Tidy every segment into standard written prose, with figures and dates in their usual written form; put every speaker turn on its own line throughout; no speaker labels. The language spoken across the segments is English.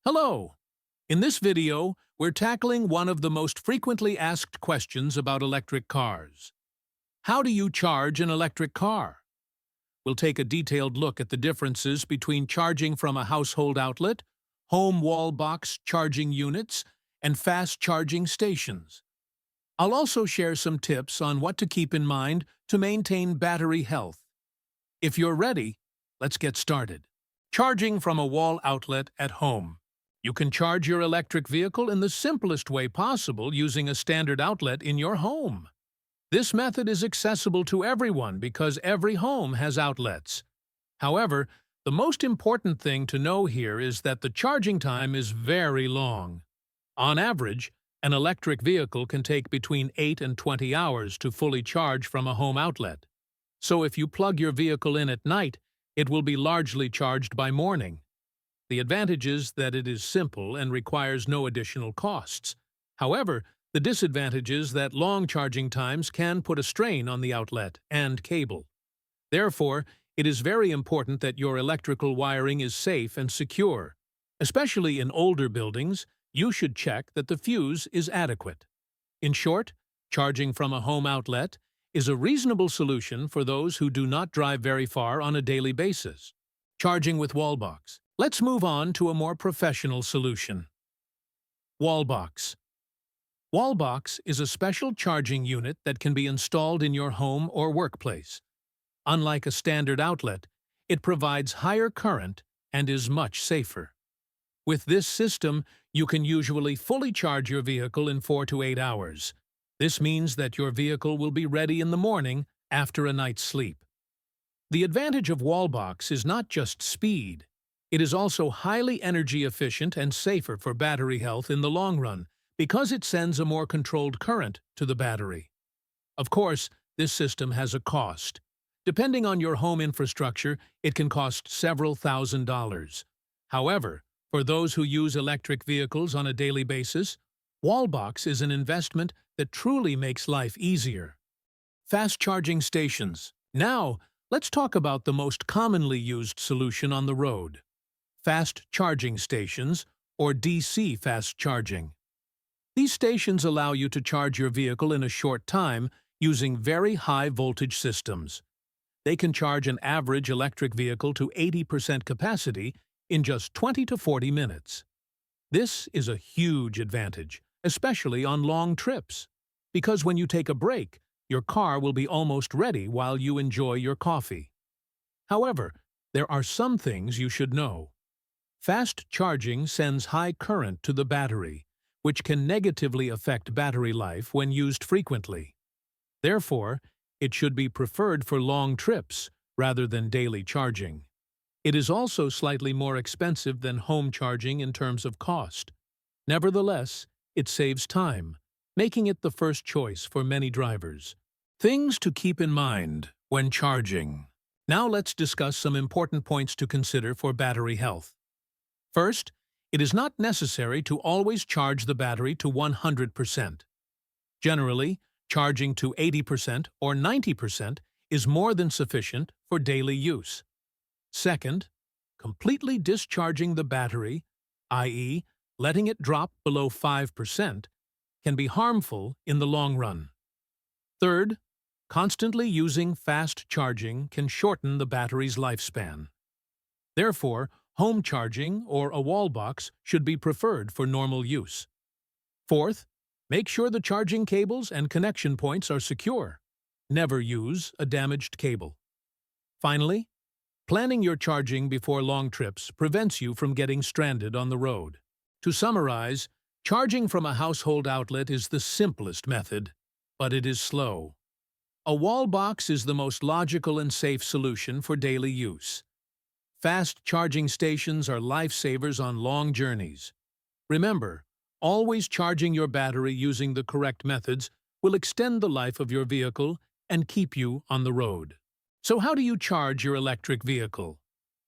Hello! In this video, we're tackling one of the most frequently asked questions about electric cars. How do you charge an electric car? We'll take a detailed look at the differences between charging from a household outlet, home wall box charging units, and fast charging stations. I'll also share some tips on what to keep in mind to maintain battery health. If you're ready, let's get started. Charging from a wall outlet at home. You can charge your electric vehicle in the simplest way possible using a standard outlet in your home. This method is accessible to everyone because every home has outlets. However, the most important thing to know here is that the charging time is very long. On average, an electric vehicle can take between 8 and 20 hours to fully charge from a home outlet. So if you plug your vehicle in at night, it will be largely charged by morning. The advantage is that it is simple and requires no additional costs. However, the disadvantage is that long charging times can put a strain on the outlet and cable. Therefore, it is very important that your electrical wiring is safe and secure. Especially in older buildings, you should check that the fuse is adequate. In short, charging from a home outlet is a reasonable solution for those who do not drive very far on a daily basis. Charging with Wallbox. Let's move on to a more professional solution. Wallbox. Wallbox is a special charging unit that can be installed in your home or workplace. Unlike a standard outlet, it provides higher current and is much safer. With this system, you can usually fully charge your vehicle in 4 to 8 hours. This means that your vehicle will be ready in the morning after a night's sleep. The advantage of Wallbox is not just speed. It is also highly energy efficient and safer for battery health in the long run because it sends a more controlled current to the battery. Of course, this system has a cost. Depending on your home infrastructure, it can cost several $1,000s. However, for those who use electric vehicles on a daily basis, Wallbox is an investment that truly makes life easier. Fast charging stations. Now, let's talk about the most commonly used solution on the road. Fast charging stations, or DC fast charging. These stations allow you to charge your vehicle in a short time using very high voltage systems. They can charge an average electric vehicle to 80% capacity in just 20 to 40 minutes. This is a huge advantage, especially on long trips, because when you take a break, your car will be almost ready while you enjoy your coffee. However, there are some things you should know. Fast charging sends high current to the battery, which can negatively affect battery life when used frequently. Therefore, it should be preferred for long trips rather than daily charging. It is also slightly more expensive than home charging in terms of cost. Nevertheless, it saves time, making it the first choice for many drivers. Things to keep in mind when charging. Now let's discuss some important points to consider for battery health. First, it is not necessary to always charge the battery to 100%. Generally, charging to 80% or 90% is more than sufficient for daily use. Second, completely discharging the battery, i.e., letting it drop below 5%, can be harmful in the long run. Third, constantly using fast charging can shorten the battery's lifespan. Therefore, home charging or a wall box should be preferred for normal use. Fourth, make sure the charging cables and connection points are secure. Never use a damaged cable. Finally, planning your charging before long trips prevents you from getting stranded on the road. To summarize, charging from a household outlet is the simplest method, but it is slow. A wall box is the most logical and safe solution for daily use. Fast charging stations are lifesavers on long journeys. Remember, always charging your battery using the correct methods will extend the life of your vehicle and keep you on the road. So how do you charge your electric vehicle?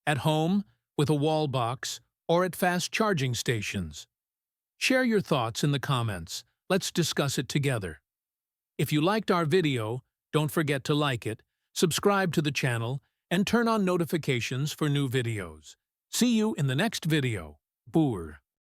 At home, with a wall box, or at fast charging stations? Share your thoughts in the comments. Let's discuss it together. If you liked our video, don't forget to like it, subscribe to the channel, and turn on notifications for new videos. See you in the next video. Boer.